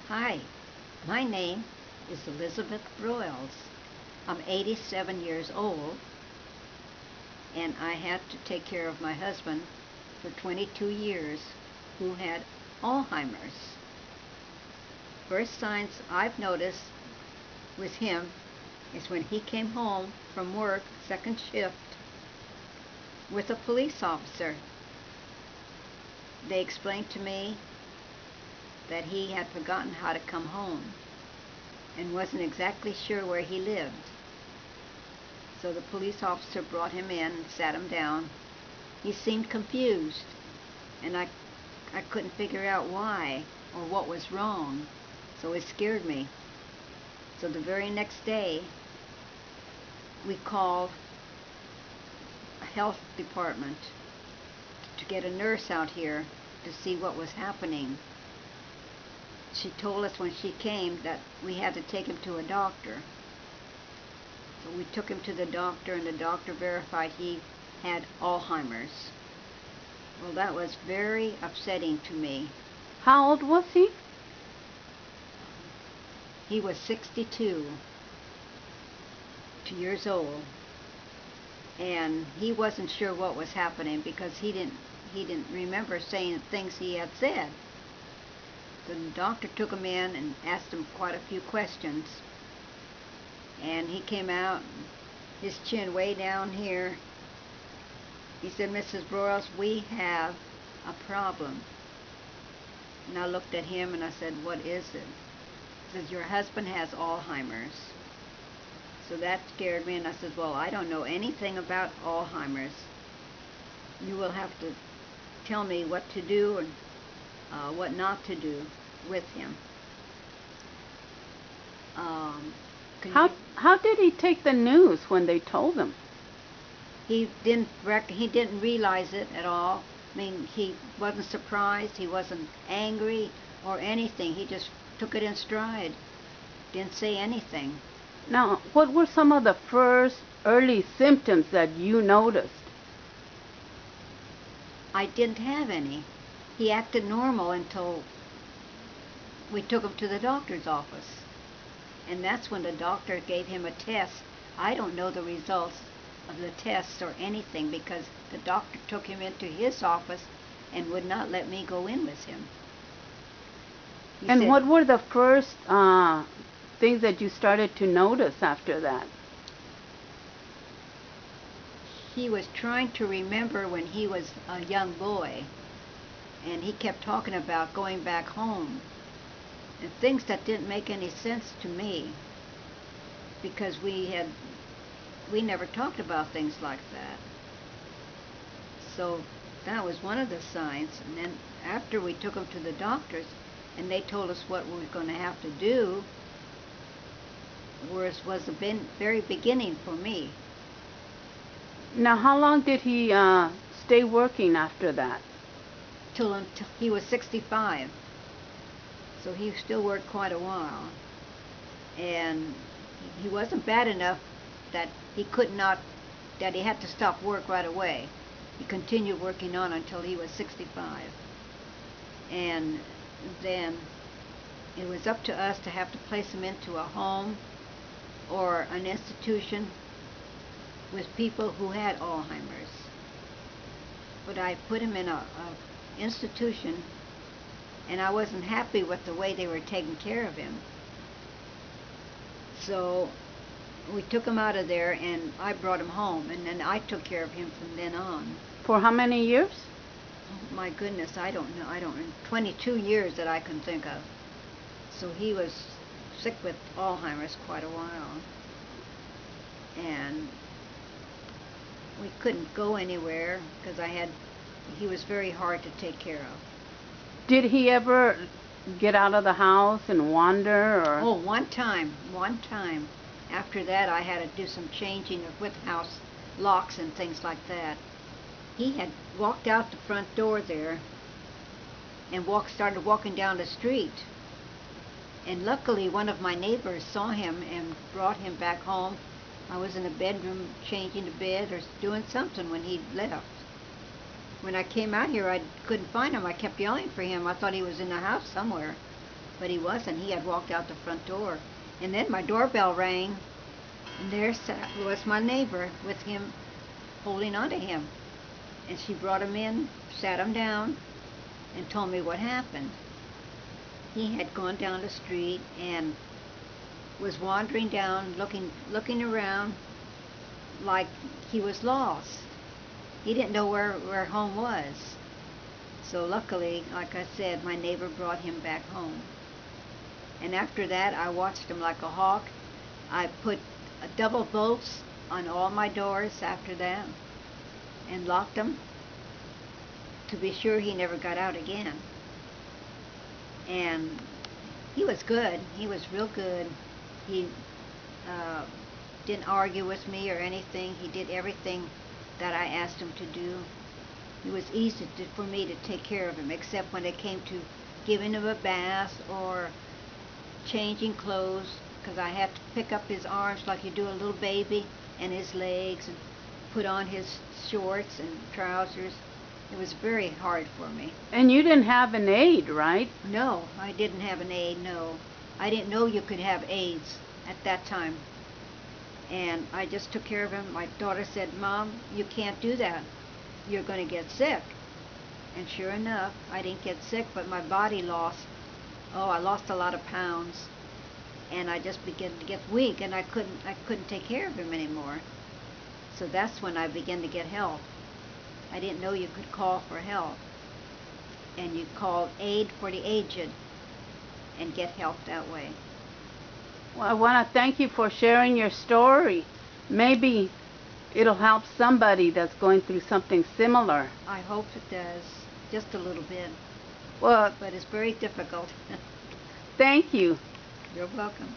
Hi, my name is Elizabeth Broyles. I'm 87 years old, and I had to take care of my husband for 22 years who had Alzheimer's. First signs I've noticed with him is when he came home from work, second shift, with a police officer. They explained to me that he had forgotten how to come home and wasn't exactly sure where he lived. So the police officer brought him in and sat him down. He seemed confused, and I couldn't figure out why or what was wrong, so it scared me. So the very next day, we called a health department to get a nurse out here to see what was happening. She told us when she came that we had to take him to a doctor. So we took him to the doctor, and the doctor verified he had Alzheimer's. Well, that was very upsetting to me. How old was he? He was 62 years old, and he wasn't sure what was happening because he didn't remember saying things he had said. The doctor took him in and asked him quite a few questions, and he came out, his chin way down here. He said, "Mrs. Broyles, we have a problem." And I looked at him and I said, "What is it?" He says, "Your husband has Alzheimer's." So that scared me, and I said, "Well, I don't know anything about Alzheimer's. You will have to tell me what to do and what not to do with him." How did he take the news when they told him? He didn't realize it at all. I mean, he wasn't surprised. He wasn't angry or anything. He just took it in stride. Didn't say anything. Now, what were some of the first early symptoms that you noticed? I didn't have any. He acted normal until we took him to the doctor's office. And that's when the doctor gave him a test. I don't know the results of the tests or anything because the doctor took him into his office and would not let me go in with him. And what were the first things that you started to notice after that? He was trying to remember when he was a young boy, and he kept talking about going back home and things that didn't make any sense to me because we never talked about things like that. So that was one of the signs. And then after we took him to the doctors and they told us what we were going to have to do, was the very beginning for me. Now, how long did he stay working after that? Till he was 65. So he still worked quite a while. And he wasn't bad enough that he had to stop work right away. He continued working on until he was 65. And then it was up to us to have to place him into a home or an institution with people who had Alzheimer's. But I put him in a institution, and I wasn't happy with the way they were taking care of him. So we took him out of there, and I brought him home, and then I took care of him from then on. For how many years? Oh, my goodness, I don't know. 22 years that I can think of. So he was sick with Alzheimer's quite a while. And we couldn't go anywhere because he was very hard to take care of. Did he ever get out of the house and wander? Or? Oh, one time. After that, I had to do some changing with house locks and things like that. He had walked out the front door there and started walking down the street. And luckily, one of my neighbors saw him and brought him back home. I was in the bedroom changing the bed or doing something when he left. When I came out here, I couldn't find him. I kept yelling for him. I thought he was in the house somewhere. but he wasn't. He had walked out the front door. And then my doorbell rang, and there was my neighbor with him, holding on to him. And she brought him in, sat him down, and told me what happened. He had gone down the street and was wandering down, looking around like he was lost. He didn't know where home was. So luckily, like I said, my neighbor brought him back home. And after that, I watched him like a hawk. I put double bolts on all my doors after that and locked them to be sure he never got out again. And he was good. He was real good. He didn't argue with me or anything. He did everything that I asked him to do. It was easy for me to take care of him, except when it came to giving him a bath or changing clothes, because I had to pick up his arms like you do a little baby, and his legs, and put on his shorts and trousers. It was very hard for me. And you didn't have an aide, right? No, I didn't have an aide, no. I didn't know you could have aides at that time. And I just took care of him. My daughter said, "Mom, you can't do that. You're going to get sick." And sure enough, I didn't get sick, but my body I lost a lot of pounds. And I just began to get weak, and I couldn't take care of him anymore. So that's when I began to get help. I didn't know you could call for help. And you called Aid for the Aged and get help that way. Well, I want to thank you for sharing your story. Maybe it'll help somebody that's going through something similar. I hope it does, just a little bit. Well, but it's very difficult. Thank you. You're welcome.